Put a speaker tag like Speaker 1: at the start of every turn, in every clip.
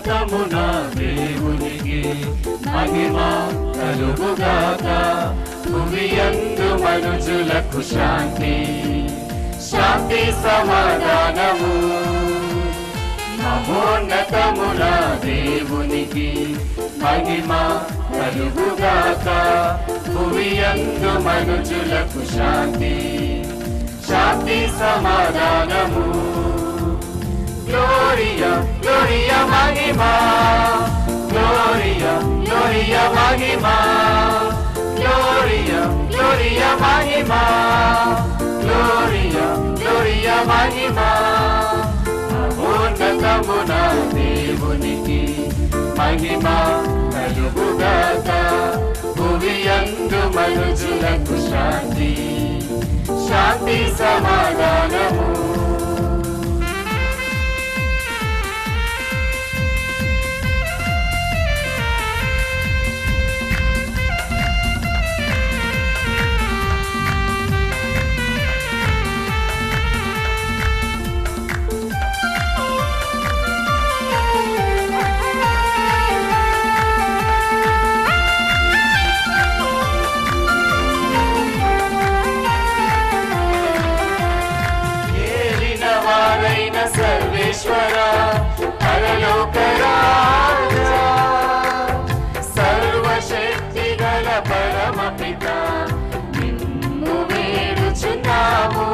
Speaker 1: మహోన్నతమున దేవునికి మహిమ కలుగుగాక. భూమియందు మనుజులకు శాంతి శాంతి సమాధానము. మహోన్నతమున దేవునికి మహిమ కలుగుగాక. భూమియందు మనుజులకు శాంతి శాంతి సమాధానము. గ్లోరియా గ్లోరియా మహిమా, గ్లోరియా గ్లోరియా మహిమా, గ్లోరియా గ్లోరియా మహిమా, గ్లోరియా గ్లోరియా మహిమా. మహోన్నతమున దేవునికి మహిమ కలుగుగాక. భూమియందు మనుజులకు శాంతి శాంతి సమాధానము. సర్వేశ్వర పరలోక రాజా, సర్వశక్తి గల పరమపిత నిన్ను వేడుచున్నాము.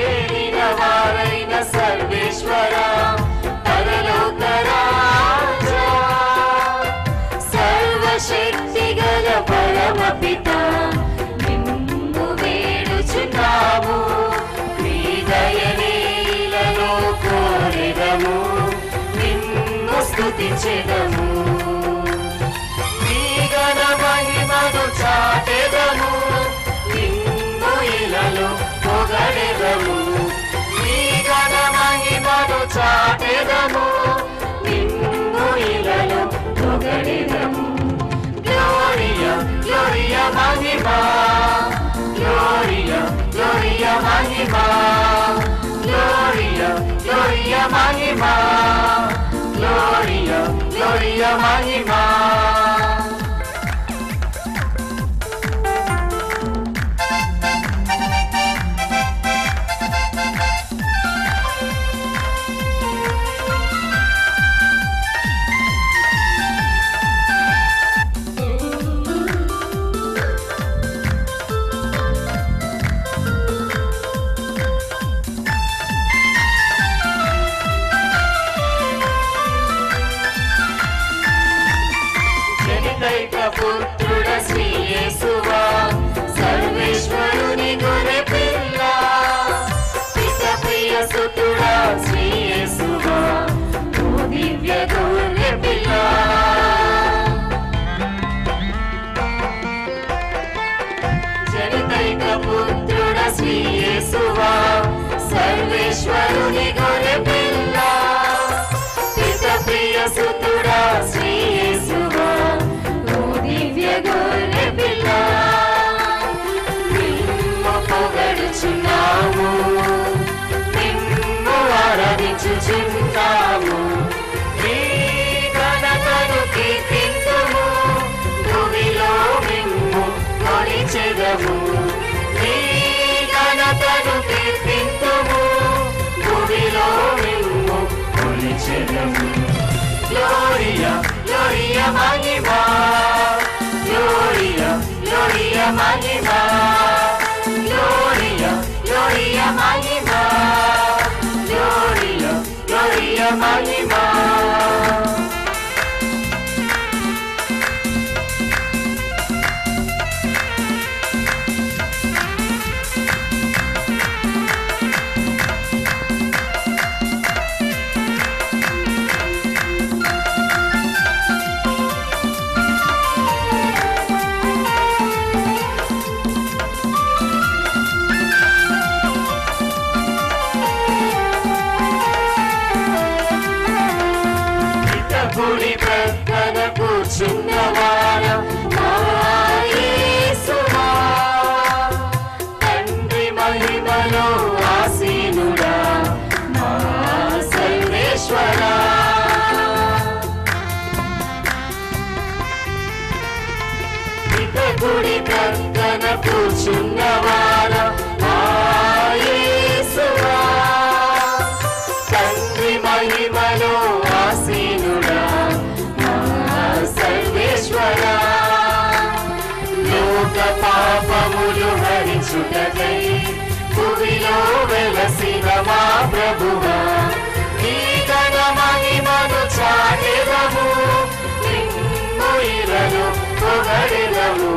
Speaker 1: ఏలిన వారైన సర్వేశ్వర పరలోక రాజా, సర్వశక్తి గల పరమపిత దయనీలలో కోరెదము, నిన్ను స్తుతించెదము. నీ ఘన మహిమను చాటెదము, నిన్ను ఇలలో పొగడెదము. నీ ఘన మహిమను చాటెదము, నిన్ను ఇలలో పొగడెదము. గ్లోరియా గ్లోరియా మహిమా, గ్లోరియా గ్లోరియా మహిమా, గ్లోరియా గ్లోరియా మహిమా, గ్లోరియా గ్లోరియా మహిమా. పుత్రుడ శ్రీ యేసువా, సర్వేశ్వరుని గొర్రె పిల్ల, పిత ప్రియ సుతుడా శ్రీ యేసువా, ఓ దివ్య గొర్రె పిల్ల. జనితైక పుత్రుడ శ్రీ యేసువా, సర్వేశ్వరుని గొర్రె పిల్ల, పిత ప్రియ సుతుడా శ్రీ యేసువా, దివ్య గొర్రె పిల్ల. నిన్ను పొగడుచున్నాము, నిన్ను ఆరాధించుచున్నాము. నీ ఘనతను కీర్తింతుము, భూమిలో నిన్ను కొలిచెదము. నీ ఘనతను కీర్తింతుము, భూమిలో నిన్ను కొలిచెదము. గ్లోరియా గ్లోరియా మహిమా, గ్లోరియా గ్లోరియా మహిమా, గ్లోరియా గ్లోరియా మహిమా, గ్లోరియా గ్లోరియా మహిమా. కుడి ప్రక్కన కూర్చున్నవాడా మా యేసువా, తండ్రి మహిమలో ఆసీనుడా. కూర్చున్నవారా నా యేసువా. తండ్రి మహిమలో ఆసీనుడా నా సర్వేశ్వరా. లోక పాపములు హరించుటకై భూమిలో వెలసిన మా ప్రభువా. నీ ఘన మహిమను చాటెదము, నిన్ను ఇలను పొగడెదము.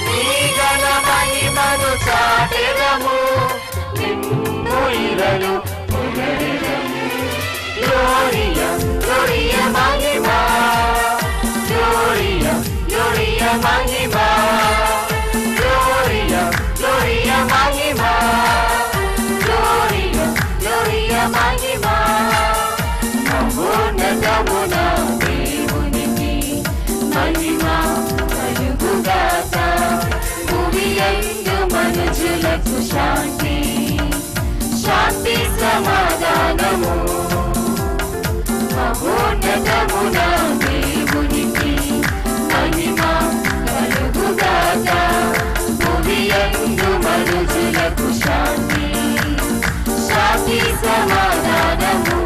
Speaker 1: నీ ఘన మహిమను చాటెదము, నిన్ను ఇలను పొగడెదము. గ్లోరియా గ్లోరియా మహిమా, గ్లోరియా గ్లోరియా మహిమా, గ్లోరియా గ్లోరియా మహిమా, గ్లోరియా గ్లోరియా మహిమా. మహోన్నతమున దేవునికి మహిమా కలుగుగాక. భూమియందు మనుజులకు శాంతి శాంతి సమాధానము. మహోన్నతమున దేవునికి మహిమా కలుగుగాక. భూమియందు మనుజులకు శాంతి శాంతి సమాధానము.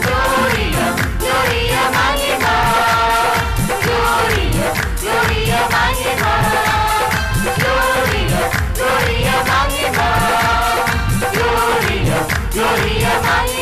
Speaker 1: గ్లోరియా గ్లోరియా మహిమా, గ్లోరియా గ్లోరియా మహిమా, గ్లోరియా గ్లోరియా మహిమా, గ్లోరియా గ్లోరియా మహిమా.